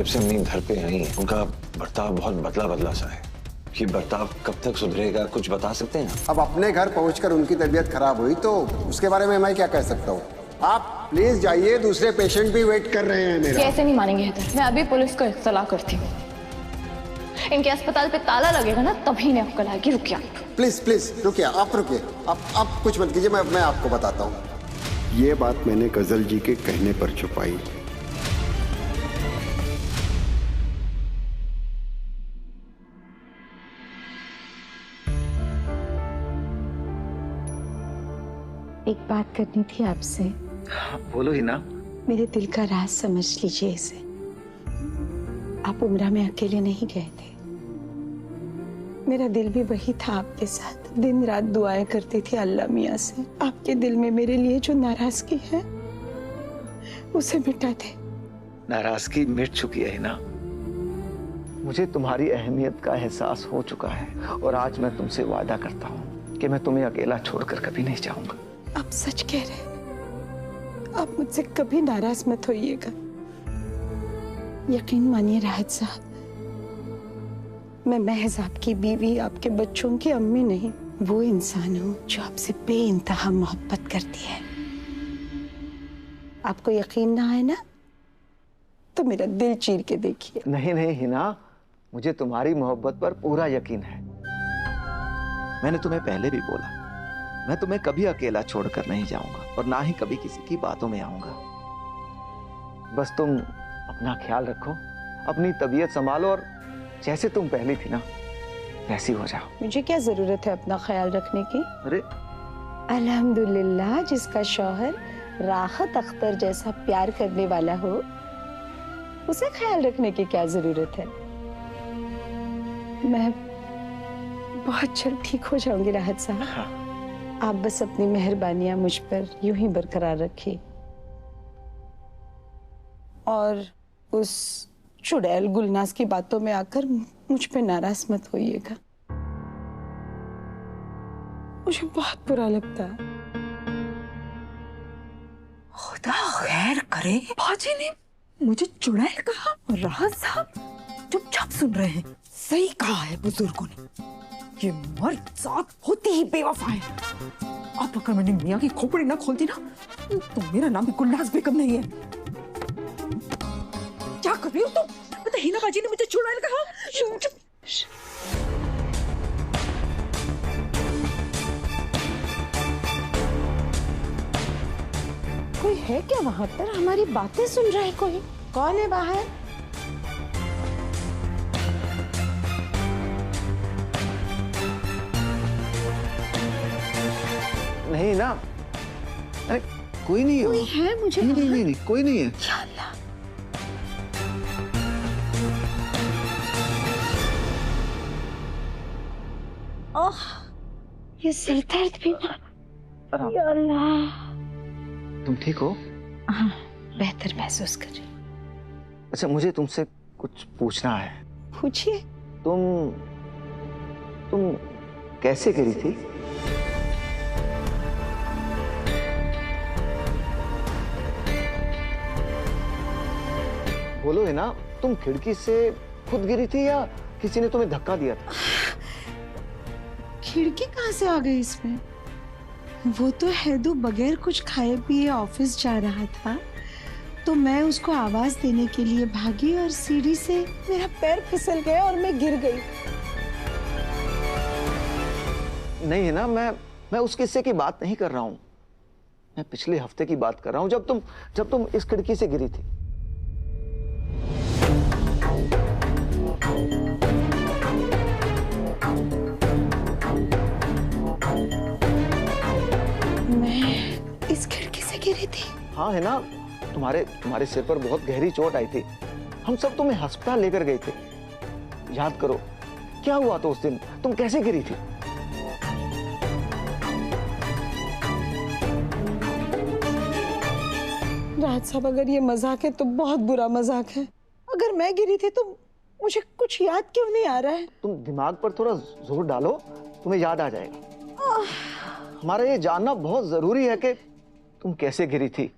जब से अम्मी घर पे आई उनका बर्ताव बहुत बदला बदला सा है। ये बर्ताव कब तक सुधरेगा, कुछ बता सकते हैं? अब अपने घर पहुंचकर उनकी तबीयत खराब हुई तो उसके बारे में मैं क्या कह सकता हूँ। आप प्लीज जाइए, दूसरे पेशेंट भी वेट कर रहे हैं मेरा। कैसे नहीं मानेंगे हैदर, मैं अभी पुलिस को इत्तला करती हूँ। इनके अस्पताल पे ताला लगेगा ना तभी इन्हें अक्ल आएगी। रुकिए आप। प्लीज प्लीज रुकिए, आप रुकिए, आप कुछ मत कीजिए, मैं आपको बताता हूँ। ये बात मैंने गजल जी के कहने पर छुपाई। एक बात करनी थी आपसे। बोलो ही ना। मेरे दिल का राज समझ लीजिए इसे। आप उम्रा में अकेले नहीं गए थे। मेरा दिल भी वही था आपके साथ। दिन रात दुआएं करती थी अल्लाह मियाँ से। आपके दिल में मेरे लिए जो नाराजगी है उसे मिटा दे। नाराजगी मिट चुकी है ना। मुझे तुम्हारी अहमियत का एहसास हो चुका है और आज मैं तुमसे वादा करता हूँ कि मैं तुम्हें अकेला छोड़कर कभी नहीं जाऊंगा। आप सच कह रहे हैं। आप मुझसे कभी नाराज मत होइएगा। यकीन मानिए राहत साहब, मैं महज आपकी बीवी, आपके बच्चों की अम्मी नहीं, वो इंसान हूँ जो आपसे बेइंतहा मोहब्बत करती है। आपको यकीन ना आए ना तो मेरा दिल चीर के देखिए। नहीं नहीं हिना, मुझे तुम्हारी मोहब्बत पर पूरा यकीन है। मैंने तुम्हें पहले भी बोला, मैं तुम्हें कभी अकेला छोड़कर नहीं जाऊंगा और ना ही कभी किसी की बातों में आऊंगा। बस तुम अपना ख्याल रखो, अपनी तबीयत संभालो और जैसे तुम पहली थी ना वैसी हो जाओ। मुझे क्या जरूरत है अपना ख्याल रखने की? अरे अल्हम्दुलिल्लाह, जिसका शौहर राहत अख्तर जैसा प्यार करने वाला हो उसे ख्याल रखने की क्या जरूरत है। मैं बहुत जल्द ठीक हो जाऊंगी राहत साहब। हाँ। आप बस अपनी मेहरबानियां मुझ पर यूं ही बरकरार रखिए और उस चुड़ैल गुलनाज की बातों में आकर मुझ पे नाराज मत होइएगा। मुझे बहुत बुरा लगता है। खुदा खैर करे, भाजी ने मुझे चुड़ैल कहा और राहत साहब चुपचाप सुन रहे हैं। सही कहा है बुजुर्गों ने, ये मर्द साथ होती ही बेवफा है। अब अगर मैंने मियाँ की खोपड़ी ना खोलती ना तो मेरा नाम भी गुलनाज बेगम नहीं है। क्या कर रही हो तुम? पता हिना बाजी ने मुझे चुड़ैल कहा। कोई है क्या वहां पर? हमारी बातें सुन रहा है कोई? कौन है बाहर? नहीं ना, अरे कोई नहीं है। कोई है? मुझे नहीं, नहीं, नहीं, कोई नहीं है। या अल्लाह। ओह, ये सिर दर्द भी ना। या अल्लाह। तुम ठीक हो? हाँ, बेहतर महसूस कर रही। अच्छा, मुझे तुमसे कुछ पूछना है। पूछिए। तुम कैसे गिरी थी? बोलो है ना, तुम खिड़की से खुद गिरी थी या किसी ने तुम्हें धक्का दिया था? खिड़की कहाँ से आ गई इसमें? वो तो हैदू बगैर कुछ खाए पिए ऑफिस जा रहा था तो मैं उसको आवाज देने के लिए भागी और सीढ़ी से मेरा पैर फिसल गया और मैं गिर गई। नहीं है ना, मैं उस किस्से की बात नहीं कर रहा हूँ। मैं पिछले हफ्ते की बात कर रहा हूँ जब तुम इस खिड़की से गिरी थी। मैं इस खिड़की से गिरी थी? हाँ है ना, तुम्हारे सिर पर बहुत गहरी चोट आई थी। हम सब तुम्हें अस्पताल लेकर गए थे। याद करो क्या हुआ था उस दिन, तुम कैसे गिरी थी? राज साहब, अगर ये मजाक है तो बहुत बुरा मजाक है। अगर मैं गिरी थी तो मुझे कुछ याद क्यों नहीं आ रहा है? तुम दिमाग पर थोड़ा जोर डालो, तुम्हें याद आ जाएगा। हमारा ये जानना बहुत जरूरी है कि तुम कैसे गिरी थी।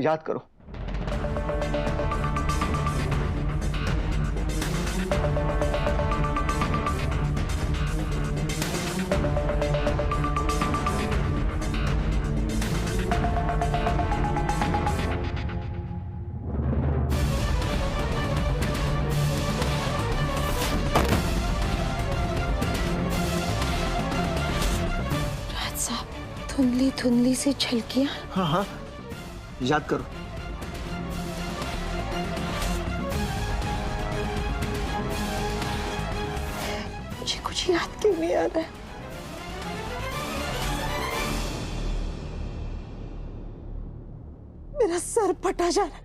याद करो। धुंधली धुंधली सी झलकियां। हाँ हाँ, याद करो। मुझे कुछ याद क्यों नहीं आ रहा है? मेरा सर फटा जा रहा है।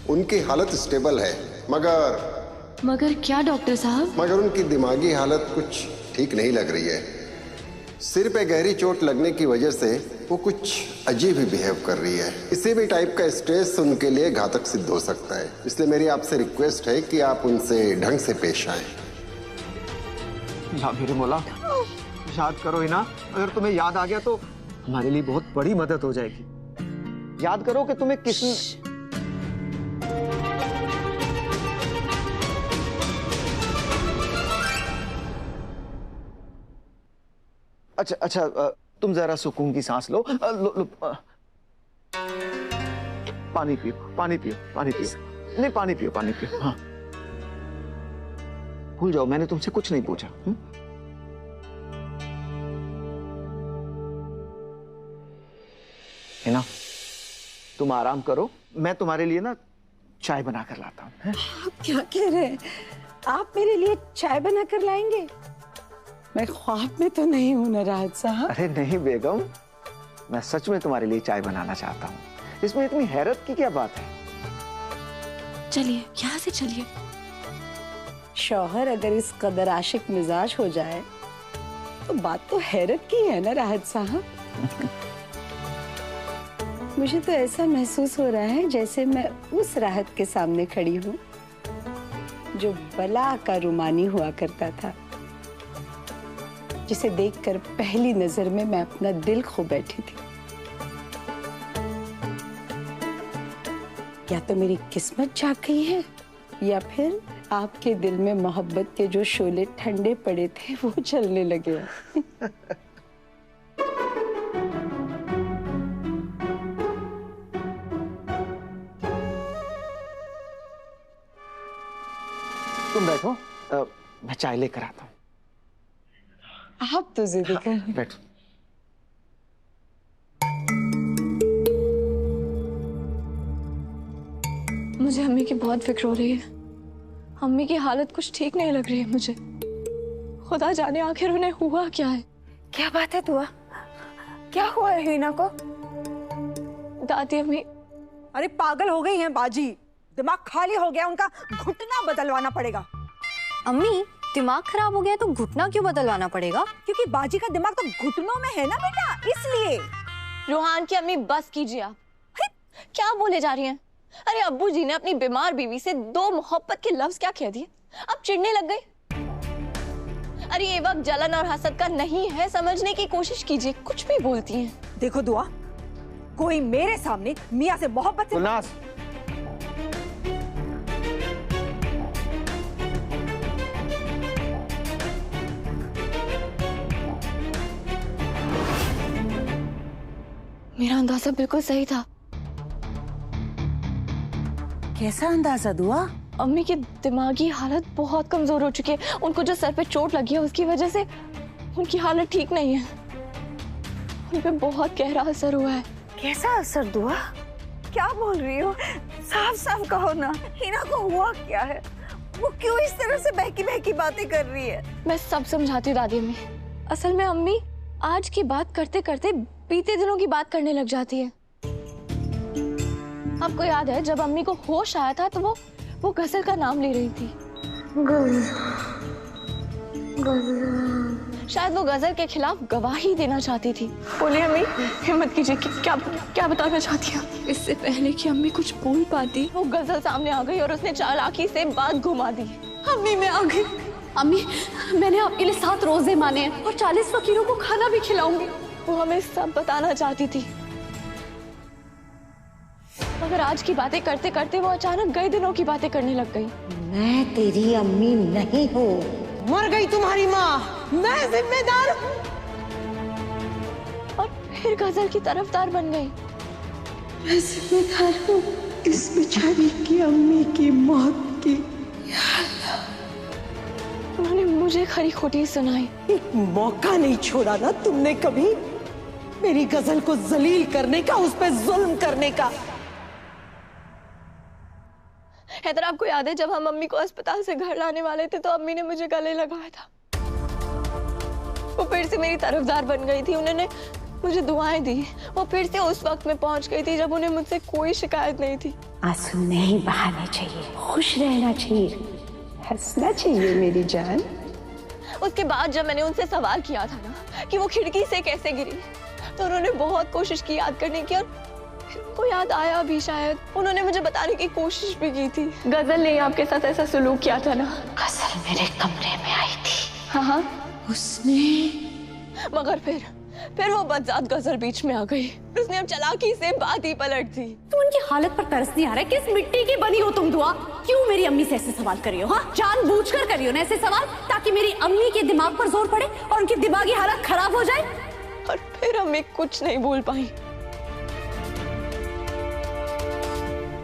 उनकी हालत स्टेबल है, मगर क्या डॉक्टर साहब? मगर उनकी दिमागी हालत कुछ ठीक नहीं लग रही है। सिर पे गहरी चोट लगने की वजह से वो कुछ अजीब ही बिहेव कर रही है। किसी भी टाइप का स्ट्रेस उनके लिए घातक सिद्ध हो सकता है। इसलिए मेरी आपसे रिक्वेस्ट है कि आप उनसे ढंग से पेश आए। या मेरे मौला, याद करो ही ना। अगर तुम्हें याद आ गया तो हमारे लिए बहुत बड़ी मदद हो जाएगी। याद करो कि तुम्हें किसने। अच्छा अच्छा, तुम जरा सुकून की सांस लो। लो पानी पियो, पानी पियो, पानी पियो। नहीं, पानी पियो, पानी पियो। हाँ, भूल जाओ, मैंने तुमसे कुछ नहीं पूछा। है ना, तुम आराम करो, मैं तुम्हारे लिए ना चाय बना कर लाता हूँ। आप क्या कह रहे हैं? आप मेरे लिए चाय बना कर लाएंगे? मैं ख्वाब में तो नहीं हूं ना राहत साहब। अरे नहीं बेगम, मैं सच में तुम्हारे लिए चाय बनाना चाहता हूँ। इसमें इतनी हैरत की क्या बात है? चलिए यहाँ से चलिए। शौहर अगर इस कदर आशिक मिजाज हो जाए तो बात तो हैरत की है ना राहत साहब। मुझे तो ऐसा महसूस हो रहा है जैसे मैं उस राहत के सामने खड़ी हूँ जो बला का रुमानी हुआ करता था, जिसे देखकर पहली नजर में मैं अपना दिल खो बैठी थी। या तो मेरी किस्मत जाग गई है, या फिर आपके दिल में मोहब्बत के जो शोले ठंडे पड़े थे वो जलने लगे हैं। तुम बैठो, मैं चाय लेकर आता हूँ। आप तो जिद कर रहे हैं। बैठो। मुझे अम्मी की बहुत फिक्र हो रही है। अम्मी की हालत कुछ ठीक नहीं लग रही है मुझे। खुदा जाने आखिर उन्हें हुआ क्या है। क्या बात है दुआ? क्या हुआ है हीना को? दादी अम्मी। अरे पागल हो गई हैं बाजी, दिमाग खाली हो गया उनका, घुटना बदलवाना पड़ेगा। अम्मी, दिमाग खराब हो गया तो घुटना क्यों बदलवाना पड़ेगा? क्योंकि बाजी का दिमाग तो घुटनों में है ना बेटा, इसलिए। रोहान की अम्मी बस कीजिए आप। क्या बोले जा रही हैं? अरे अब्बू जी ने अपनी बीमार बीवी से 2 मोहब्बत के लफ्ज क्या कह दिए, अब चिढ़ने लग गई। अरे ये वक्त जलन और हसद का नहीं है, समझने की कोशिश कीजिए। कुछ भी बोलती हैं। देखो दुआ, कोई मेरे सामने मियाँ से मोहब्बत से गुलनाज, मेरा अंदाजा बिल्कुल सही था। कैसा अंदाजा दुआ? अम्मी की दिमागी हालत बहुत कमजोर हो चुकी है। उनको जो सर पे चोट लगी है उसकी वजह से उनकी हालत ठीक नहीं है। उन पे बहुत गहरा असर हुआ है। कैसा असर दुआ? क्या बोल रही हो? साफ साफ कहो ना, हीना को हुआ क्या है? वो क्यों इस तरह से बहकी बहकी बातें कर रही है? मैं सब समझाती हूँ दादी अम्मी। असल में अम्मी आज की बात करते करते बीते दिनों की बात करने लग जाती है। आपको याद है जब अम्मी को होश आया था तो वो गजल का नाम ले रही थी। शायद वो गजल के खिलाफ गवाही देना चाहती थी। बोलिए अम्मी, हिम्मत कीजिए, क्या बताना चाहती हैं? इससे पहले कि अम्मी कुछ बोल पाती वो गजल सामने आ गई और उसने चालाकी से बात घुमा दी। अम्मी मैं आ गई। अम्मी, मैंने आपके लिए 7 रोजे माने हैं और 40 फकीरों को खाना भी खिलाऊंगी। वो हमें सब बताना चाहती थी, मगर आज की बातें करते करते वो अचानक गए दिनों की बातें करने लग गई। मैं तेरी अम्मी नहीं हूँ। मर गई तुम्हारी माँ, मैं जिम्मेदार हूँ। और फिर गजल की तरफदार बन गई। मैं जिम्मेदार हूँ इस बेचारी की अम्मी की मौत की। उन्होंने मुझे खरी खोटी सुनाई। एक मौका नहीं छोड़ा ना तुमने कभी। मेरी गजल को जलील करने का, उस पर जुल्म करने का। हैदर, आपको याद है जब हम अम्मी को अस्पताल से घर लाने वाले थे तो अम्मी ने मुझे गले लगाया था। वो फिर से मेरी तरफदार बन गई थी, उन्होंने मुझे दुआएं दी। वो फिर से उस वक्त में पहुंच गई थी जब उन्हें मुझसे कोई शिकायत नहीं थी। आंसू नहीं बहाने चाहिए, खुश रहना चाहिए, हंसना चाहिए मेरी जान। उसके बाद जब मैंने उनसे सवाल किया था ना कि वो खिड़की से कैसे गिरी, तो उन्होंने बहुत कोशिश की याद करने की, और फिर उनको याद आया भी शायद। उन्होंने मुझे बताने की कोशिश भी की थी। गजल ने आपके साथ ऐसा सुलूक किया था ना? गजल मेरे कमरे में आई थी। हाँ, उसने, मगर फिर वो बदजात गजल बीच में आ गई। उसने अब चालाकी से बात ही पलट दी। तुम उनकी हालत पर तरस नहीं आ रहा है? किस मिट्टी की बनी हो तुम दुआ? क्यों मेरी अम्मी से ऐसे सवाल कर रही हो? हाँ, जानबूझकर कर रही हो ना ऐसे सवाल, ताकि मेरी अम्मी के दिमाग पर जोर पड़े और उनकी दिमागी हालत खराब हो जाए। और फिर अम्मी कुछ नहीं बोल पाई।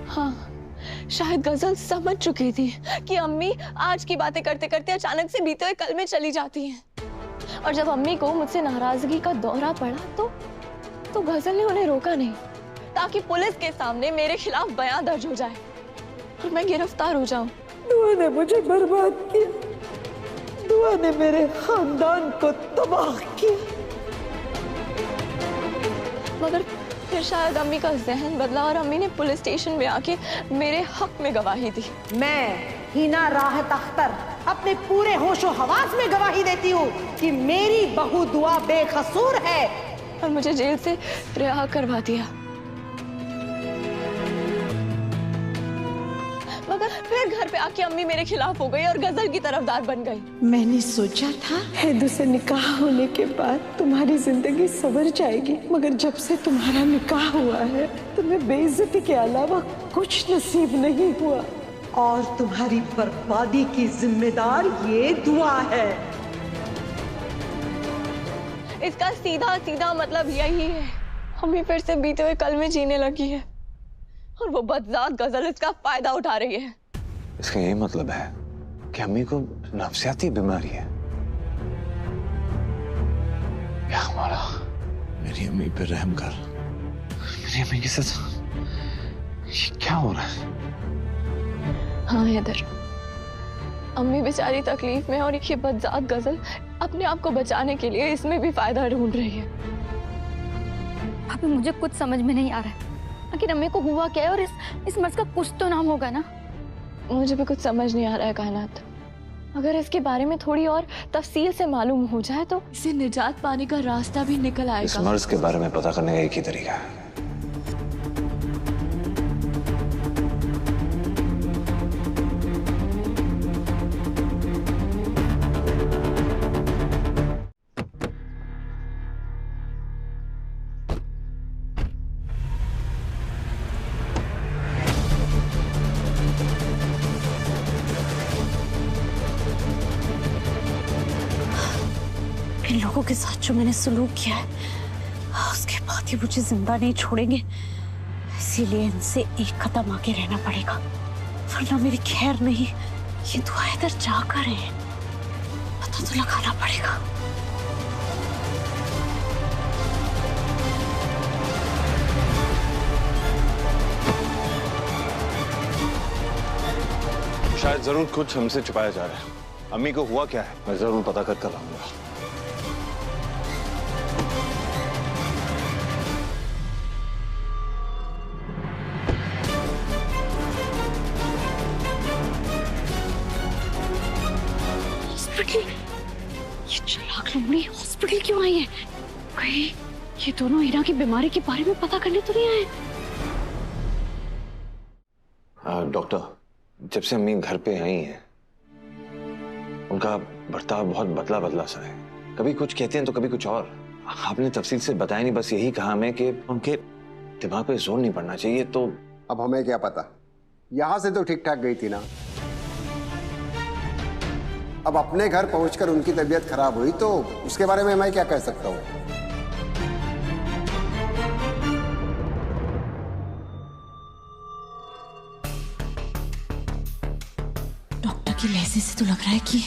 हाँ, शायद गजल समझ चुकी थी कि अम्मी आज की बातें करते करते अचानक से बीते हुए कल में चली जाती हैं। और जब अम्मी को मुझसे नाराजगी का दौरा पड़ा तो गजल ने उन्हें रोका नहीं, ताकि पुलिस के सामने मेरे खिलाफ बयान दर्ज हो जाए और मैं गिरफ्तार हो जाऊं। दुआ ने मुझे बर्बाद किया, दुआ ने मेरे खानदान को तबाह किया। मगर फिर शायद अम्मी का जहन बदला और अम्मी ने पुलिस स्टेशन में आके मेरे हक में गवाही दी। मैं हिना राहत अख्तर अपने पूरे होशो हवास में गवाही देती हूँ कि मेरी बहू दुआ बेकसूर है, और मुझे जेल से रिहा करवा दिया। मगर फिर घर पे आके अम्मी मेरे खिलाफ हो गई और गजल की तरफदार बन गई। मैंने सोचा था हैदू से निकाह होने के बाद तुम्हारी जिंदगी संवर जाएगी, मगर जब से तुम्हारा निकाह हुआ है तुम्हें बेइज्जती के अलावा कुछ नसीब नहीं हुआ, और तुम्हारी बर्बादी की जिम्मेदार ये दुआ है। इसका सीधा सीधा मतलब यही है, अम्मी फिर से बीते हुए कल में जीने लगी है और वो बदजात गजल इसका फायदा उठा रही है। इसका यही मतलब है कि अम्मी को नफसियाती बीमारी है। या हमारा, मेरी अम्मी पे रहम कर। मेरी अम्मी के साथ ये क्या हो रहा है? हाँ हैदर, अम्मी बेचारी तकलीफ में और ये बदजात गजल अपने आप को बचाने के लिए इसमें भी फायदा ढूंढ रही है। अभी मुझे कुछ समझ में नहीं आ रहा है, आखिर अम्मी को हुआ क्या है? और इस मर्ज का कुछ तो नाम होगा ना? मुझे भी कुछ समझ नहीं आ रहा है कायनात। अगर इसके बारे में थोड़ी और तफसील से मालूम हो जाए तो इसे निजात पाने का रास्ता भी निकल आएगा। इस मर्ज के बारे में पता करने का एक ही तरीका है। इन लोगों के साथ जो मैंने सुलूक किया है, उसके बाद ये मुझे जिंदा नहीं छोड़ेंगे, इसीलिए इनसे एक कदम आगे रहना पड़ेगा, वरना मेरी खैर नहीं। ये दुआ इधर जाकर है, पता तो लगाना पड़ेगा। शायद जरूर कुछ हमसे छुपाया जा रहा है। अम्मी को हुआ क्या है मैं जरूर पता कर आऊंगा। ये चालाक लोमड़ी हॉस्पिटल क्यों आई है? कहीं ये दोनों हीरा की बीमारी के बारे में पता करने तो नहीं आए? डॉक्टर, जब से अम्मी घर पे आई हैं, उनका बर्ताव बहुत बदला बदला सा है। कभी कुछ कहते हैं तो कभी कुछ और। आपने तफसील से बताया नहीं, बस यही कहा हमें कि उनके दिमाग पे जोर नहीं पड़ना चाहिए। तो अब हमें क्या पता, यहां से तो ठीक ठाक गई थी ना। अब अपने घर पहुंचकर उनकी तबीयत खराब हुई तो उसके बारे में मैं क्या कह सकता हूं? डॉक्टर की लहजे से तो लग रहा है कि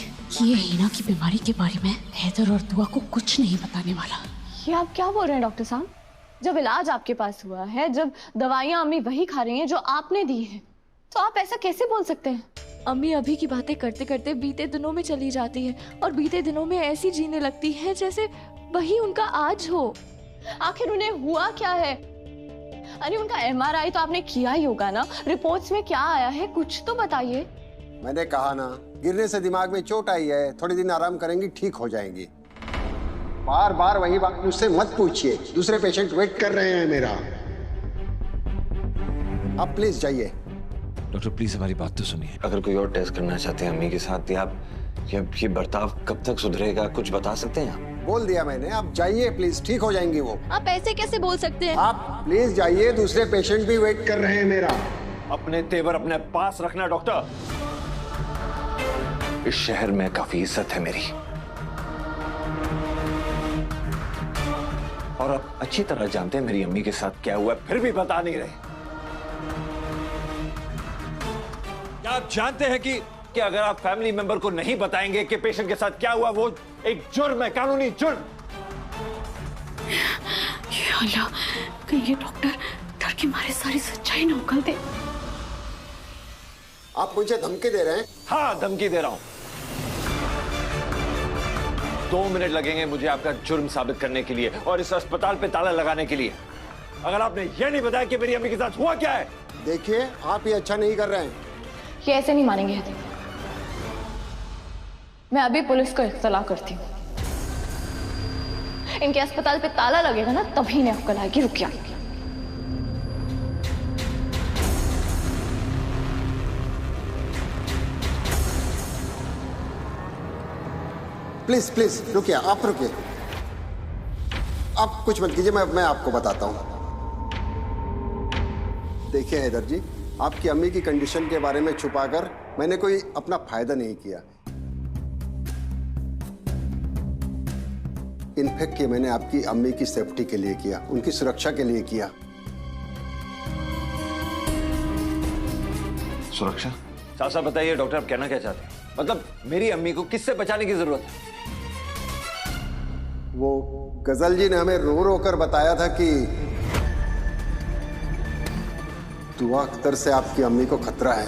ये हीना की बीमारी के बारे में हैदर और दुआ को कुछ नहीं बताने वाला। ये आप क्या बोल रहे हैं डॉक्टर साहब? जब इलाज आपके पास हुआ है, जब दवाइयां अम्मी वही खा रही हैं जो आपने दी हैं, तो आप ऐसा कैसे बोल सकते हैं? अम्मी अभी की बातें करते करते बीते दिनों में चली जाती है और बीते दिनों में ऐसी जीने लगती है जैसे वही उनका आज हो। आखिर उन्हें हुआ क्या है? अरे उनका एमआरआई तो आपने किया ही होगा ना, रिपोर्ट्स में क्या आया है कुछ तो बताइए। मैंने कहा ना, गिरने से दिमाग में चोट आई है, थोड़े दिन आराम करेंगी, ठीक हो जाएंगी। बार बार वही बात मुझसे मत पूछिए, दूसरे पेशेंट वेट कर रहे हैं मेरा। आप प्लीज जाइए। डॉक्टर प्लीज हमारी बात तो सुनिए। अगर कोई और टेस्ट करना चाहते हैं अम्मी के साथ, या आप ये बर्ताव कब तक सुधरेगा कुछ बता सकते हैं आप? बोल दिया मैंने, आप जाइए प्लीज, ठीक हो जाएंगी वो। आप ऐसे कैसे बोल सकते हैं? आप प्लीज जाइए, दूसरे पेशेंट भी वेट कर रहे हैं मेरा। अपने तेवर अपने पास रखना डॉक्टर। इस शहर में काफी इज्जत है मेरी, और आप अच्छी तरह जानते हैं मेरी अम्मी के साथ क्या हुआ है, फिर भी बता नहीं रहे। क्या आप जानते हैं कि अगर आप फैमिली मेंबर को नहीं बताएंगे कि पेशेंट के साथ क्या हुआ, वो एक जुर्म है, कानूनी जुर्म। ये अल्लाह, कहीं ये डॉक्टर डर के मारे सारी सच्चाई न उगल दे। आप मुझे धमकी दे रहे हैं? हाँ, धमकी दे रहा हूं। 2 मिनट लगेंगे मुझे आपका जुर्म साबित करने के लिए और इस अस्पताल पे ताला लगाने के लिए, अगर आपने ये नहीं बताया कि मेरी अम्मी के साथ हुआ क्या है। देखिए, आप ये अच्छा नहीं कर रहे हैं। ये ऐसे नहीं मानेंगे। मैं अभी पुलिस को इत्तला करती हूँ। इनके अस्पताल पे ताला लगेगा ना, तभी इन्हें अक्ल आएगी। रुकिए। प्लीज प्लीज रुकिए, आप रुकिए, आप कुछ मत कीजिए, मैं आपको बताता हूं। देखिए हैदर जी, आपकी अम्मी की कंडीशन के बारे में छुपाकर मैंने कोई अपना फायदा नहीं किया। इनफैक्ट ये मैंने आपकी अम्मी की सेफ्टी के लिए किया, उनकी सुरक्षा के लिए किया। सुरक्षा? साफ साफ बताइए डॉक्टर, आप कहना क्या चाहते हैं? मतलब मेरी अम्मी को किससे बचाने की जरूरत है? वो गजल जी ने हमें रो रो कर बताया था कि दुआ अख्तर से आपकी अम्मी को खतरा है।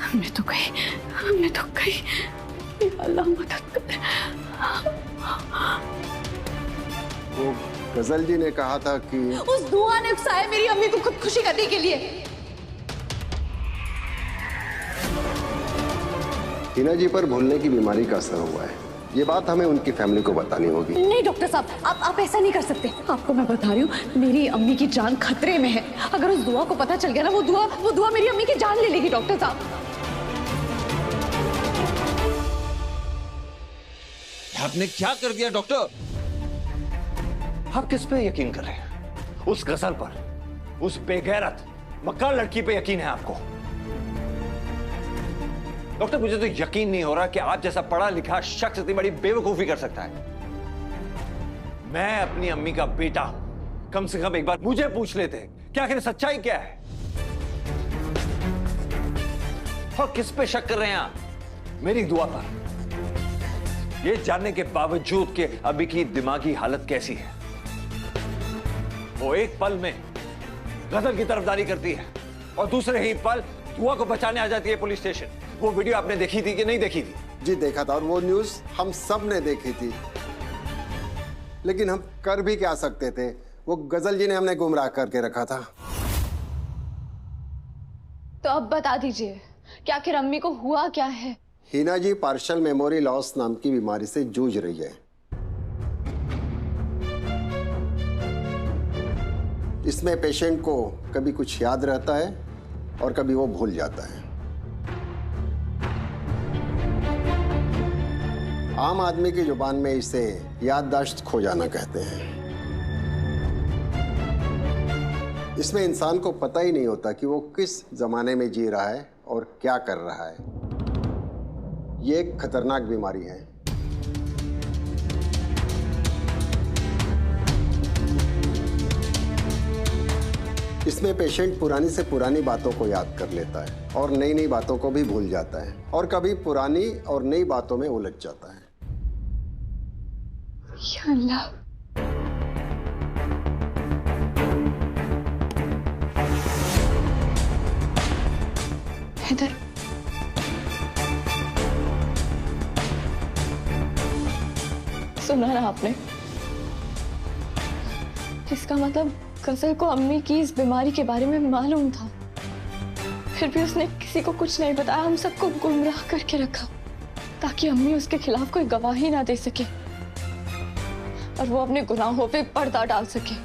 हमने तो कही अल्लाह मदद कर। वो गजल जी ने कहा था कि उस दुआ ने उकसाया मेरी अम्मी को खुदकुशी करने के लिए। हिना जी पर भूलने की बीमारी का असर हुआ है, ये बात हमें उनकी फैमिली को बतानी होगी। नहीं डॉक्टर साहब, आप ऐसा नहीं कर सकते। आपको मैं बता रही हूँ, मेरी अम्मी की जान खतरे में है। अगर उस दुआ को पता चल गया ना, वो दुआ मेरी अम्मी की जान ले लेगी डॉक्टर साहब। आपने क्या कर दिया डॉक्टर? आप किस पे यकीन कर रहे हैं? उस गजल पर, उस बेगैरत मक्कार लड़की पे यकीन है आपको? डॉक्टर मुझे तो यकीन नहीं हो रहा कि आप जैसा पढ़ा लिखा शख्स इतनी बड़ी बेवकूफी कर सकता है। मैं अपनी अम्मी का बेटा हूं, कम से कम एक बार मुझे पूछ लेते कि आखिर सच्चाई क्या है, और किस पे शक कर रहे हैं आप? मेरी दुआ पर, ये जानने के बावजूद कि अभी की दिमागी हालत कैसी है। वो एक पल में गजल की तरफदारी करती है और दूसरे ही पल दुआ को बचाने आ जाती है पुलिस स्टेशन। वो वीडियो आपने देखी थी कि नहीं देखी थी? जी देखा था, और वो न्यूज़ हम सब ने देखी थी, लेकिन हम कर भी क्या सकते थे? वो गजल जी ने हमने गुमराह करके रखा था। तो अब बता दीजिए कि आखिर अम्मी को हुआ क्या है? हिना जी पार्शियल मेमोरी लॉस नाम की बीमारी से जूझ रही है। इसमें पेशेंट को कभी कुछ याद रहता है और कभी वो भूल जाता है। आम आदमी की जुबान में इसे याददाश्त खो जाना कहते हैं। इसमें इंसान को पता ही नहीं होता कि वो किस जमाने में जी रहा है और क्या कर रहा है। ये एक खतरनाक बीमारी है। इसमें पेशेंट पुरानी से पुरानी बातों को याद कर लेता है और नई नई बातों को भी भूल जाता है और कभी पुरानी और नई बातों में उलझ जाता है। या अल्लाह। हैदर, सुना ना आपने? इसका मतलब गजल को अम्मी की इस बीमारी के बारे में मालूम था, फिर भी उसने किसी को कुछ नहीं बताया, हम सबको गुमराह करके रखा ताकि अम्मी उसके खिलाफ कोई गवाही ना दे सके और वो अपने गुनाहों पे पर्दा डाल सके।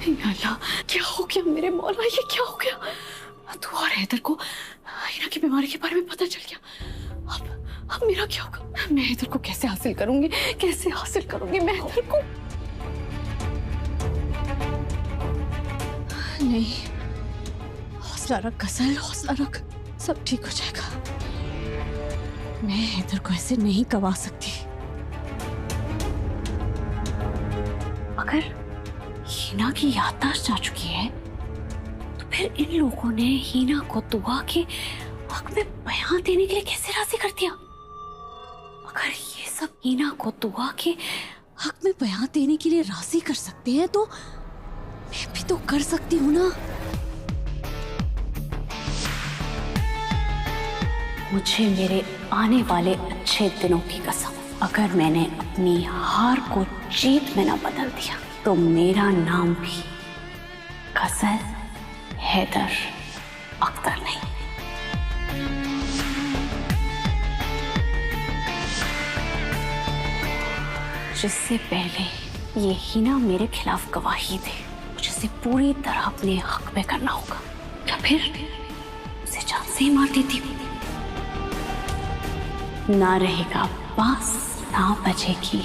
या अल्लाह, क्या हो गया मेरे मौला, ये क्या हो गया? तू और हैदर को हिना की बीमारी के बारे में पता चल गया। अब मेरा क्या होगा? मैं हैदर को कैसे हासिल करूंगी, कैसे हासिल करूंगी मैं हैदर को? नहीं, हौसला रख गजल, हौसला रख, सब ठीक हो जाएगा। मैं हैदर को ऐसे नहीं गवा सकती। अगर हीना की याददाश्त जा चुकी है तो फिर इन लोगों ने हीना को दुआ के हक में बयान देने के लिए कैसे राजी कर दिया? अगर ये सब हीना को दुआ के हक में बयान देने के लिए राजी कर सकते हैं तो मैं भी तो कर सकती हूँ ना। मुझे मेरे आने वाले अच्छे दिनों की कसम, अगर मैंने अपनी हार को जीत में ना बदल दिया तो मेरा नाम भी गजल हैदर अख्तर नहीं। जिससे पहले ये हीना मेरे खिलाफ गवाही दे, मुझे इसे पूरी तरह अपने हक में करना होगा या फिर उसे जान से ही मार देती हूँ। ना रहेगा बांस, ना बजेगी